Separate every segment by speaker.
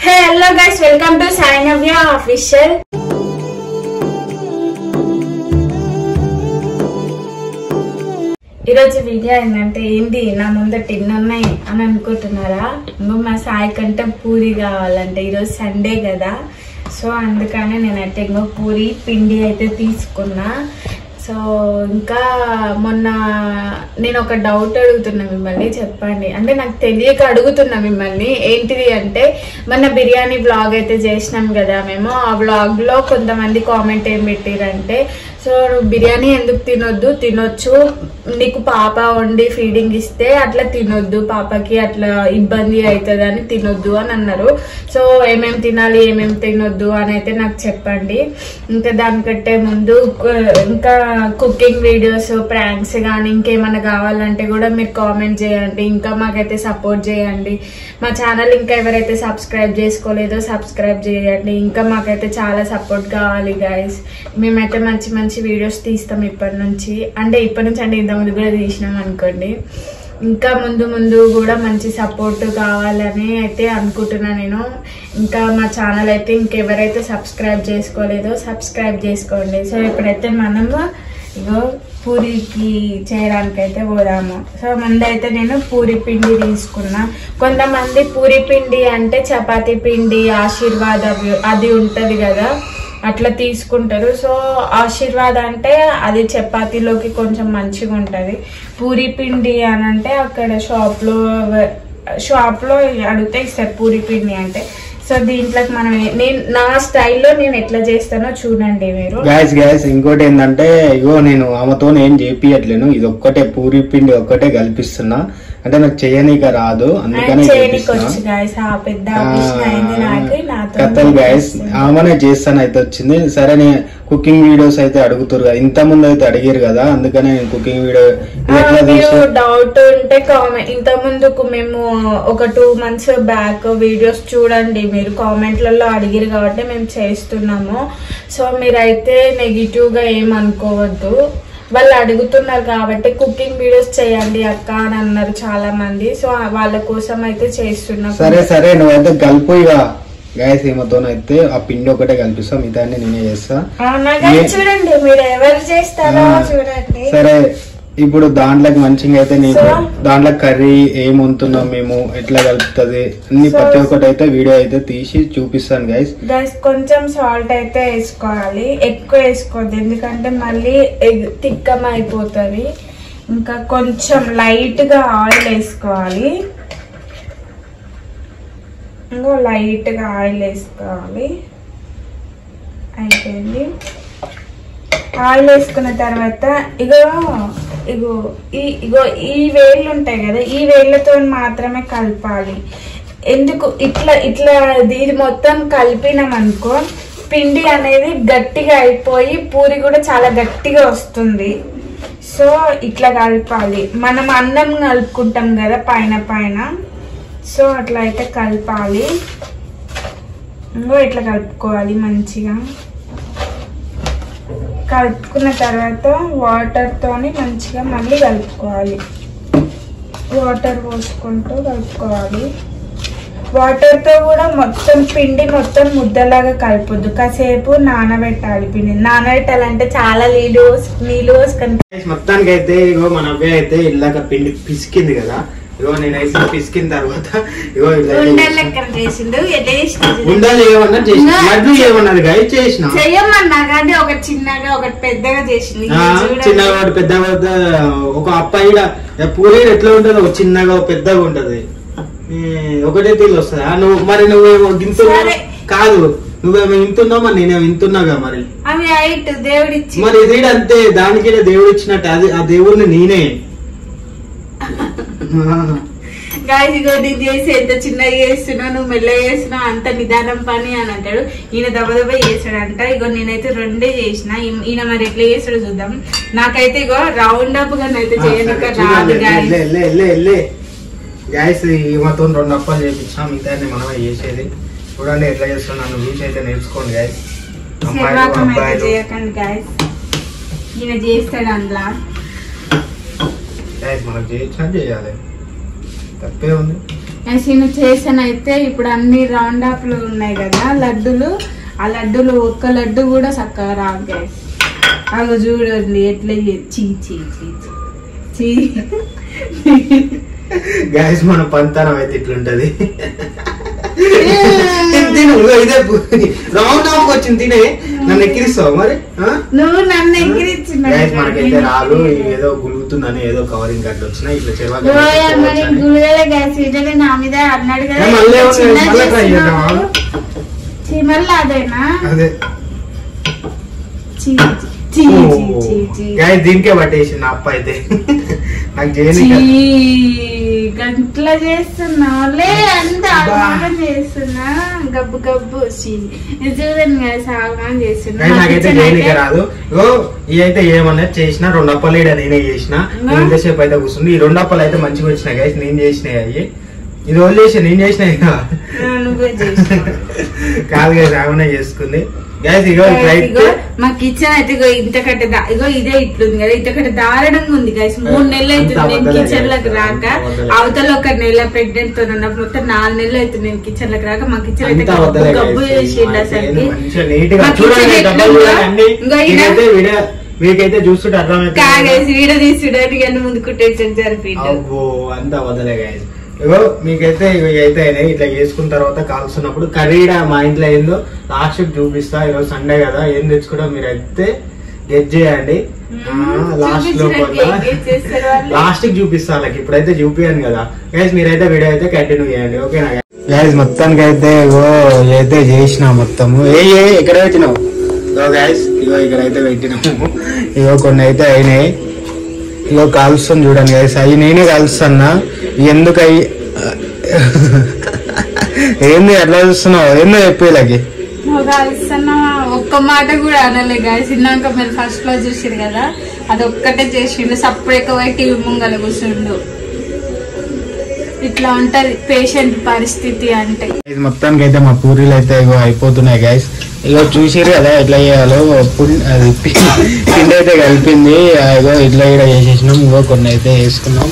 Speaker 1: Hello guys, welcome to Sai Navya Official. ఈరోజు video ఏంటంటే ఏంటి నా ముందర టిన్ ఉన్నాయి అని అనుకుంటున్నారా? మా సాయి కంటే పూరి కావాలంటే ఈరోజు సండే కదా, సో అందుకనే నేనైతే ఇంకో పూరి పిండి అయితే తీసుకున్నా. సో ఇంకా మొన్న నేను ఒక డౌట్ అడుగుతున్నా మిమ్మల్ని, చెప్పండి. అంటే నాకు తెలియక అడుగుతున్నా మిమ్మల్ని. ఏంటిది అంటే మొన్న బిర్యానీ వ్లాగ్ అయితే చేసినాం కదా మేము. ఆ వ్లాగ్ లో కొంతమంది కామెంట్ ఏం పెట్టిరంటే, సో బిర్యానీ ఎందుకు తినొద్దు, తినొచ్చు, నీకు పాప వండి ఫీడింగ్ ఇస్తే అట్లా తినొద్దు, పాపకి అట్లా ఇబ్బంది అవుతుంది అని తినొద్దు అని అన్నారు. సో ఏమేం తినాలి ఏమేం తినొద్దు అని అయితే నాకు చెప్పండి. ఇంకా దానికంటే ముందు ఇంకా కుకింగ్ వీడియోస్, ప్రాంక్స్ కానీ ఇంకేమైనా కావాలంటే కూడా మీరు కామెంట్ చేయండి. ఇంకా మాకైతే సపోర్ట్ చేయండి. మా ఛానల్ ఇంకా ఎవరైతే సబ్స్క్రైబ్ చేసుకోలేదో సబ్స్క్రైబ్ చేయండి. ఇంకా మాకైతే చాలా సపోర్ట్ కావాలి గైస్. మేమైతే మంచి మంచి వీడియోస్ తీస్తాం ఇప్పటి నుంచి అంటే ఇంతకుముందు కూడా తీసినాం అనుకోండి. ఇంకా ముందు ముందు కూడా మంచి సపోర్ట్ కావాలని అయితే అనుకుంటున్నా నేను. ఇంకా మా ఛానల్ అయితే ఇంకెవరైతే సబ్స్క్రైబ్ చేసుకోలేదో సబ్స్క్రైబ్ చేసుకోండి. సో ఇప్పుడైతే మనము ఇగో పూరికి చేయడానికి అయితే పోదాము. సో ముందైతే నేను పూరి పిండి తీసుకున్నా. కొంతమంది పూరి పిండి అంటే చపాతీ పిండి ఆశీర్వాద్ అది ఉంటది కదా, అట్లా తీసుకుంటారు. సో ఆశీర్వాద్ అంటే అది చపాతీలోకి కొంచెం మంచిగా ఉంటది. పూరి పిండి అని అంటే అక్కడ షాప్ లో అడిగితే ఇస్తారు పూరి పిండి అంటే. సో దీంట్లోకి మనం నా స్టైల్లో నేను ఎట్లా చేస్తానో చూడండి మీరు.
Speaker 2: గ్యాస్ ఇంకోటి ఏంటంటే ఇగో నేను ఆమెతో ఏం చేపియట్లేను, ఇది ఒక్కటే పూరి పిండి ఒక్కటే కల్పిస్తున్నా. అంటే నాకు చేయనీక రాదు, అందుకనే కథలు గ్యాస్ ఆమెనే చేస్తాను అయితే వచ్చింది. సరే నేను కుకింగ్ వీడియోస్ అయితే అడుగుతారు కదా, ఇంత ముందు అయితే అడిగారు కదా, అందుకనే నేను కుకింగ్ వీడియో
Speaker 1: డౌట్ ఉంటే ఇంత ముందుకు మేము ఒక 2 months బ్యాక్ వీడియోస్ చూడండి, మీరు కామెంట్లలో అడిగారు కాబట్టి మేము చేస్తున్నాము. సో మీరైతే నెగిటివ్ గా ఏమనుకోవద్దు, వాళ్ళు అడుగుతున్నారు కాబట్టి కుకింగ్ వీడియోస్ చేయండి అక్క అని అన్నారు చాలా మంది. సో వాళ్ళ కోసం అయితే చేస్తున్నాం.
Speaker 2: సరే నువ్వైతే కలుపు ఇక గ్యాస్ ఏమతోనైతే ఆ పిండి ఒకటే కల్పిస్తా, మిగతా నేనే చేస్తా.
Speaker 1: చూడండి మీరు ఎవరు చేస్తారో చూడండి.
Speaker 2: సరే ఇప్పుడు దాంట్లోకి మంచిగా అయితే నేను దాంట్లో కర్రీ ఏం వండుతున్నాం మేము, ఎట్లా కలుపుతుంది అన్ని ప్రతి ఒక్కటి అయితే వీడియో అయితే తీసి చూపిస్తాను గైస్.
Speaker 1: కొంచెం సాల్ట్ అయితే వేసుకోవాలి, ఎక్కువ వేసుకోవద్దు ఎందుకంటే మళ్ళీ తిక్కమ అయిపోతుంది. ఇంకా కొంచెం లైట్ గా ఆయిల్ వేసుకోవాలి, ఇంకో లైట్ గా ఆయిల్ వేసుకోవాలి. అయిపోయింది. ఆయిల్ వేసుకున్న తర్వాత ఇగో ఈ వేళ్ళు ఉంటాయి కదా, ఈ వేళ్లతో మాత్రమే కలపాలి. ఎందుకు ఇట్లా ఇది మొత్తం కలిపినాం అనుకో పిండి అనేది గట్టిగా అయిపోయి పూరి కూడా చాలా గట్టిగా వస్తుంది. సో ఇట్లా కలపాలి. మనం అన్నం కలుపుకుంటాం కదా పైన, సో అట్లా అయితే కలపాలి. ఇంకో ఇట్లా కలుపుకోవాలి మంచిగా. కలుపుకున్న తర్వాత వాటర్ తోని మంచిగా మళ్ళీ కలుపుకోవాలి. వాటర్ పోసుకుంటూ కలుపుకోవాలి. వాటర్ తో కూడా మొత్తం పిండి మొత్తం ముద్దలాగా కలపొద్దు, కాసేపు నానబెట్టాలి. పిండి నానబెట్టాలంటే చాలా నీళ్ళు పోసుకొని
Speaker 2: మొత్తానికి అయితే ఇగో మన అబ్బాయి అయితే ఇలాగ పిండి పిసికింది కదా, ఇగో నేనైతే పిసికిన తర్వాత ఇగో ఉండాలి ఏమన్నా చేసిన లడ్డు ఏమన్నది గాయ చేసిన
Speaker 1: చెయ్యమన్నా కానీ ఒక చిన్నగా ఒకటి పెద్దగా చేసింది.
Speaker 2: చిన్నగా ఒకటి పెద్దగా ఒక అప్పాయి పూరి ఎట్లా ఉంటది, ఒక చిన్నగా పెద్దగా ఉంటది, ఒకటే తీరు వస్తుంది. నువ్వేమో గింత కాదు, నువ్వేమో ఇంతున్నావు మరి నేనేమో ఇంతున్నాగా, మరి మరి ఇది అంతే, దానికి దేవుడు ఇచ్చినట్టు అది ఆ దేవుడిని నేనే.
Speaker 1: గాయస్ ఇగో నేను చేసి ఎంత చిన్నగా చేస్తున్నావు, నువ్వు మెల్లగా చేస్తున్నావు, అంత నిదానం పని అని అంటాడు. ఈయన దెబ్బ చేస్తాడంట. ఇగో నేనైతే 2 చేసిన, ఈయన మరి ఎట్లా చేస్తాడో చూద్దాం. నాకైతే ఇగో రౌండ్ అప్ గా అయితే చేయడానికి రాదు
Speaker 2: గ్యాస్. ఈమెతో 2 అప్పాలు చేపించాం, మిగతా మనమే చేసేది. చూడండి ఎట్లా చేస్తున్నాను, రుచి అయితే నేర్చుకోండి గ్యాస్.
Speaker 1: చేయకండి గాయస్, ఈయన చేస్తాడు అందులో.
Speaker 2: మనకు చేయాలి తప్పే ఉంది.
Speaker 1: నేను చేసానైతే ఇప్పుడు అన్ని రౌండ్ అప్లు ఉన్నాయి కదా లడ్డులు, ఆ లడ్డులు ఒక్క లడ్డు కూడా చక్కగా రాదు గైస్. అవి చూడండి ఎట్లా చీ చీ చీ చీ
Speaker 2: గైస్ మన పంతనం అయితే ఇట్లుంటది. ఇదే రౌండ్ ఆఫ్ వచ్చింది తినే నన్ను ఎక్కిరిస్తావు మరి.
Speaker 1: నువ్వు నన్ను ఎక్కిరిస్తున్నా
Speaker 2: మనకైతే రాదు, ఏదో గులుగుతుందని ఏదో కవరింగ్ అట్లా వచ్చినా ఇట్లా
Speaker 1: గుళగలే గ్యాస్ ఇదే నా మీద అన్నాడు కదా. మళ్ళీ అదేనా
Speaker 2: అదే దీనికే పట్టేసింది అప్ప అయితే. నాకు
Speaker 1: గంటల చేస్తున్నా అంత ఆగం చేస్తున్నా గబ్బు గబ్బు చూడండి సాగం చేస్తున్నా.
Speaker 2: నాకైతే చేయనికే రాదు. ఇదైతే ఏమన్నా చేసిన 2 అప్పలు ఇక్కడ నేనే చేసిన. ఎంతసేపు అయితే కూర్చుంది. ఈ 2 అప్పలు అయితే మంచిగా వచ్చినాయి గైస్, నేను చేసినాయి. అవి ఇది రోజు చేసి నేను చేసినాయి కాదు గైస్, ఆమెనే చేసుకుంది.
Speaker 1: మా కిచెన్ అయితే ఇంతకంటే ఇదే ఇట్లుంది కదా, ఇంతకంటే దారుణంగా ఉంది గైస్. 3 నెలలు అవుతుంది నేను కిచెన్ లకు రాక. అవతల 1 నెల ప్రెగ్నెంట్ తో ఉన్నప్పుడు మొత్తం 4 నెలలు అవుతుంది నేను కిచెన్ లకు రాక. మా కిచెన్ అయితే గబ్బు చేసిండు అసలు.
Speaker 2: మీకైతే చూస్తుంటే అర్థమైతే
Speaker 1: వీడియో తీసుడానికి అన్ని ముందు కుట్టేసాను జరిపిండు.
Speaker 2: అంతా వదలే గైస్. ఇగో మీకైతే ఇవైతే అయినాయి. ఇట్లా చేసుకున్న తర్వాత కాల్స్తున్నప్పుడు కర్రీడా మా ఇంట్లో ఏందో లాస్ట్ చూపిస్తా. ఈరోజు సండే కదా, ఏం తెచ్చుకుంటా మీరైతే గెట్ చేయండి. లాస్ట్ కి చూపిస్తా వాళ్ళకి, ఇప్పుడైతే చూపియాను కదా గైస్. మీరైతే వీడియో అయితే కంటిన్యూ చేయండి, ఓకేనా గైస్. మొత్తానికి అయితే ఇగో అయితే చేసిన మొత్తము. ఎక్కడ పెట్టినావు గైస్? ఇగో ఇక్కడైతే పెట్టినాము. ఇగో కొన్ని అయితే అయినాయి. ఇగో కాలుస్తాను చూడండి గైస్. అవి నేనే కాలుస్తున్నా. ఎందుకు అయ్యి ఏంది అట్లా చూస్తున్నావు? ఏందో చెప్పేలాకి
Speaker 1: ఒక్క మాట కూడా అనలే గాయస్. ఇన్నాక మీరు ఫస్ట్ లో చూసారు కదా, అది ఒక్కటే చేసిండు. సప్పుడు ఎక్కువ టీవీ ముంగల కూర్చుండు. ఇట్లా ఉంటది పేషెంట్ పరిస్థితి అంటే.
Speaker 2: ఇది మొత్తానికి అయితే మా పూరీలు అయితే ఇగో అయిపోతున్నాయి గైస్. ఇగో చూసిరు కదా ఎట్లా చేయాలో. అది పిండి అయితే కలిపింది. ఇగో ఇట్లా కూడా చేసేసినాం. ఇగో కొన్ని అయితే వేసుకున్నాం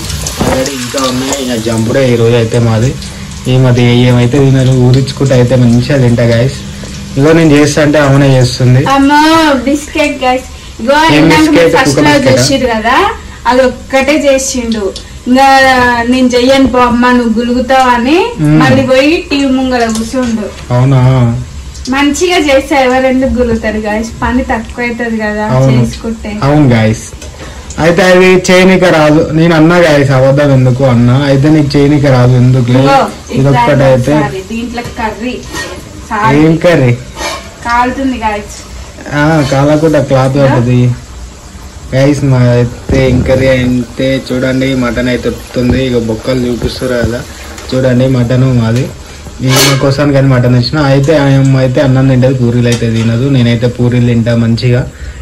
Speaker 2: ఆల్రెడీ, ఇంకా ఉన్నాయి. ఇక జంపుడే ఈ రోజు అయితే మాది. మాది ఏమైతే తినరు, ఊరించుకుంటే అయితే మంచిగా తింటా గైస్. ఇగో నేను చేస్తా అంటే అవునే చేస్తుంది.
Speaker 1: Biscuit guys. ఫస్ట్ లో చేసిరు కదా, అది ఒక్కటే చేసిండు. ఇంకా నేను చెయ్యను పో అమ్మ నువ్వు గులుగుతావు అని మళ్ళీ పోయి టీవీ ముంగల కూర్చుండు.
Speaker 2: అవునా,
Speaker 1: మంచిగా చేస్తే ఎవరెందుకు గులుగుతారు గాయస్, పని తక్కువ అవుతుంది కదా చేసుకుంటే.
Speaker 2: అవును గాయస్, అయితే అది చేయనిక రాదు. నేను అన్నా గాయస్ అబద్ధం ఎందుకు అన్నా, అయితే నీకు చేయనిక రాదు ఎందుకు. ఇదొక్కటైతే
Speaker 1: దీంట్లో కర్రీ.
Speaker 2: ఏం కర్రీ
Speaker 1: కాలుతుంది గాయస్,
Speaker 2: కాలకుండా క్లాత్ పడుతుంది గైస్. మా అయితే ఏం కర్రీ అయితే చూడండి, మటన్ అయితే వస్తుంది. ఇక బొక్కలు చూపిస్తారు కదా చూడండి, మటన్ మాది. ఈమె కోసం కానీ మటన్ వచ్చిన అయితే అయితే అన్నం తింటది, పూరీలు అయితే తినదు. నేనైతే పూరీలు తింటా మంచిగా.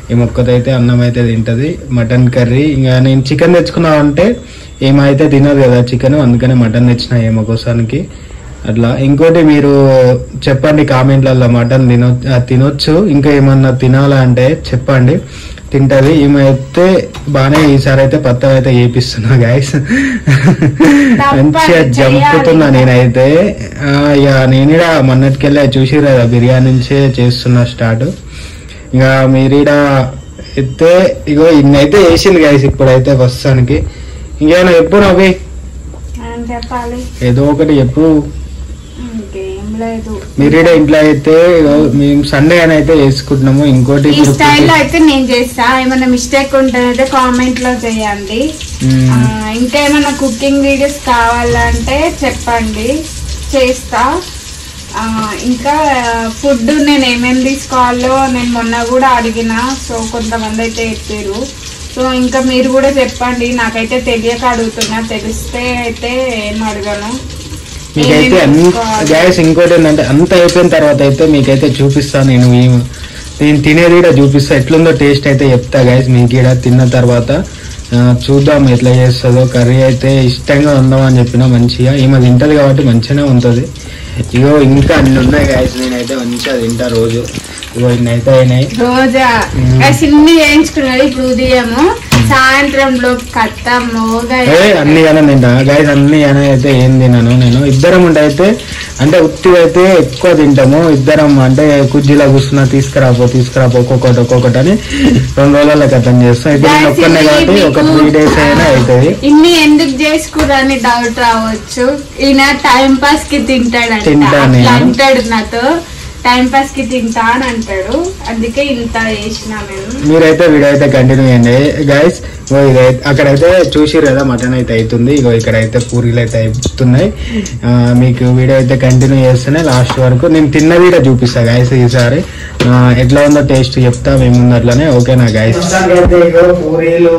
Speaker 2: ఈ మొక్కతో అయితే అన్నం అయితే తింటది. Mutton curry. ఇంకా నేను చికెన్ తెచ్చుకున్నామంటే ఏమైతే తినదు కదా చికెన్, అందుకనే మటన్ తెచ్చిన ఏమో కోసానికి అట్లా. ఇంకోటి మీరు చెప్పండి కామెంట్లలో, మటన్ తినొచ్చు ఇంకా ఏమన్నా తినాలా అంటే చెప్పండి, తింటది. ఈమె బానే ఈసారి అయితే పత్తం అయితే చేపిస్తున్నా గాయస్. మంచిగా జంపుతున్నా నేనైతే. ఇక నేను కూడా మొన్నటికెళ్ళి చూసిరు కదా బిర్యానీ నుంచే చేస్తున్నా స్టార్ట్. ఇక మీరీడ అయితే ఇగో ఇన్నైతే వేసింది గాయస్ ఇప్పుడైతే ప్రస్తుతానికి. ఇంకేమైనా చెప్పు నవ్వి, ఏదో ఒకటి చెప్పు. మీరీడ ఇంట్లో అయితే మేము సండే అని అయితే వేసుకుంటున్నాము. ఇంకోటి
Speaker 1: ఈ స్టైల్లో అయితే నేను చేస్తా, ఏమైనా మిస్టేక్ ఉంటే కామెంట్ లో చేయండి. ఇంకా ఏమైనా కుకింగ్ వీడియోస్ కావాలంటే చెప్పండి, చేస్తా. ఇంకా ఫుడ్ నేను ఏమేమి తీసుకోవాలో నేను మొన్న కూడా అడిగిన, సో కొంతమంది అయితే చెప్పారు. సో ఇంకా మీరు కూడా చెప్పండి, నాకైతే తెలియక అడుగుతున్నా, తెలిస్తే అయితే ఏం అడగను.
Speaker 2: మీకైతే గ్యాస్ ఇంకోటి ఏంటంటే అంత అయిపోయిన తర్వాత అయితే మీకైతే చూపిస్తాను. నేను తినేది కూడా చూపిస్తా, ఎట్లుందో టేస్ట్ అయితే చెప్తా గైస్. మీకు కూడా తిన్న తర్వాత చూద్దాం ఎట్లా చేస్తుందో. కర్రీ అయితే ఇష్టంగా ఉందామని చెప్పిన మంచిగా. ఈమె తింటది కాబట్టి మంచిగానే ఉంటుంది. ఇగో ఇంకా అన్ని ఉన్నాయి గైస్, నేనైతే మంచిగా తింటా రోజు. ఇగో ఇన్నైతే అయినాయి
Speaker 1: రోజా. చిన్ని చేయించుకున్నది ఇప్పుడు ఉదయము. సాయంత్రంలో కట్టము
Speaker 2: అన్ని కానీ తింటా గైస్, అన్ని కానీ అయితే ఏం తిన్నాను నేను. ఇద్దరం ఉంటే అయితే అంటే ఉత్తి అయితే ఎక్కువ తింటాము ఇద్దరం. అంటే కుజ్జిలా కూర్చున్నా తీసుకురాపో ఒక్కొక్కటి అని 2 రోజుల కథం చేస్తాం. ఇప్పుడు నేను ఒక్కనే కాబట్టి ఒక 3 days అయినా అవుతుంది.
Speaker 1: ఇన్ని ఎందుకు చేసుకురని డౌట్ రావచ్చు. ఈయన టైం పాస్ కి తింటాడు నాతో, టైం పాస్ కి తింటా అని అంటాడు, అందుకే ఇంత చేసినా మేము. మీరైతే వీడియో అయితే కంటిన్యూ చేయండి గైస్. అక్కడైతే చూసిరు కదా మటన్ అయితే అవుతుంది. ఇగో ఇక్కడైతే పూరీలు అయితే అవుతున్నాయి. మీకు వీడియో అయితే కంటిన్యూ చేస్తేనే లాస్ట్ వరకు నేను తిన్న వీడియో చూపిస్తా గైస్. ఈసారి ఎట్లా ఉందో టేస్ట్ చెప్తా మేముంది అట్లనే. ఓకేనా గైస్? అయితే ఇగో పూరీలు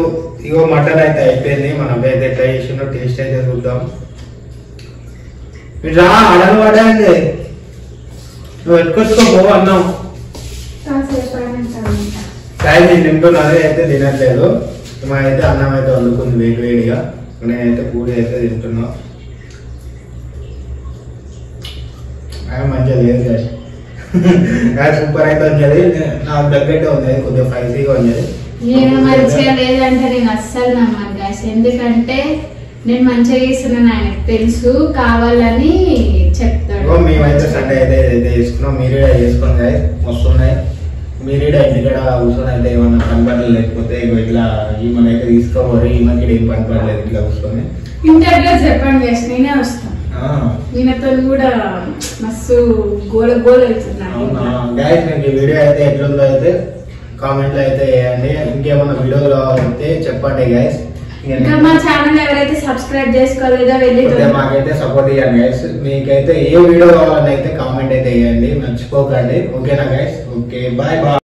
Speaker 1: ఇగో మటన్ అయితే అయిపోయింది. మనం అయితే ఎట్లా చేసిందో టేస్ట్ అయితే చూద్దాం. ఇట్లా అడలు పడండి నువ్వు ఎట్టుకొచ్చుకోపో అన్నాం. కాయ నేను తింటున్నది అయితే తినట్లేదు. అయితే అన్నం అయితే వండుకుంది వేడిగా. నేనైతే పూరి అయితే తింటున్నా. మంచిగా లేదు కాదు, సూపర్ అయితే ఉన్నది. నాకు తగ్గట్టే ఉంది, కొద్దిగా స్పైసీగా ఉన్నది. నేను మంచిగా లేదంటే నేను అస్సలు నమ్మను గాయస్, ఎందుకంటే నేను మంచిగా చేస్తున్నాను ఆయనకు తెలుసు, కావాలని చెప్తాడు.
Speaker 2: మేమైతే సండే అయితే చేసుకున్నాం. మీరు చేసుకోండి గాయస్, వస్తున్నాయి. మీరు ఇంటికాడ కూర్చొని అయితే ఏమన్నా పనిపడలేదు, లేకపోతే ఇట్లా ఈమెనైతే తీసుకోవాలి. ఈమెకి ఏం పనిపడలేదు ఇట్లా కూర్చొని.
Speaker 1: ఇంటర్గా చెప్పండి గాయస్, నేనే వస్తాను. ఈయనతో కూడా మస్తు గోల అవుతున్నాను
Speaker 2: గాయస్. మీకు ఈ వీడియో అయితే ఎట్లుందో అయితే కామెంట్లో అయితే వేయండి. ఇంకేమన్నా వీడియోలు కావాలంటే చెప్పండి గాయస్.
Speaker 1: ఇంకా మా ఛానల్ ఎవరైతే సబ్స్క్రైబ్ చేసుకోలేదో వెళ్ళి
Speaker 2: మాకైతే సపోర్ట్ చేయండి గైస్. మీకైతే ఏ వీడియో కావాలని అయితే కామెంట్ అయితే వేయండి, మర్చిపోకండి. ఓకేనా గైస్? Okay, bye bye.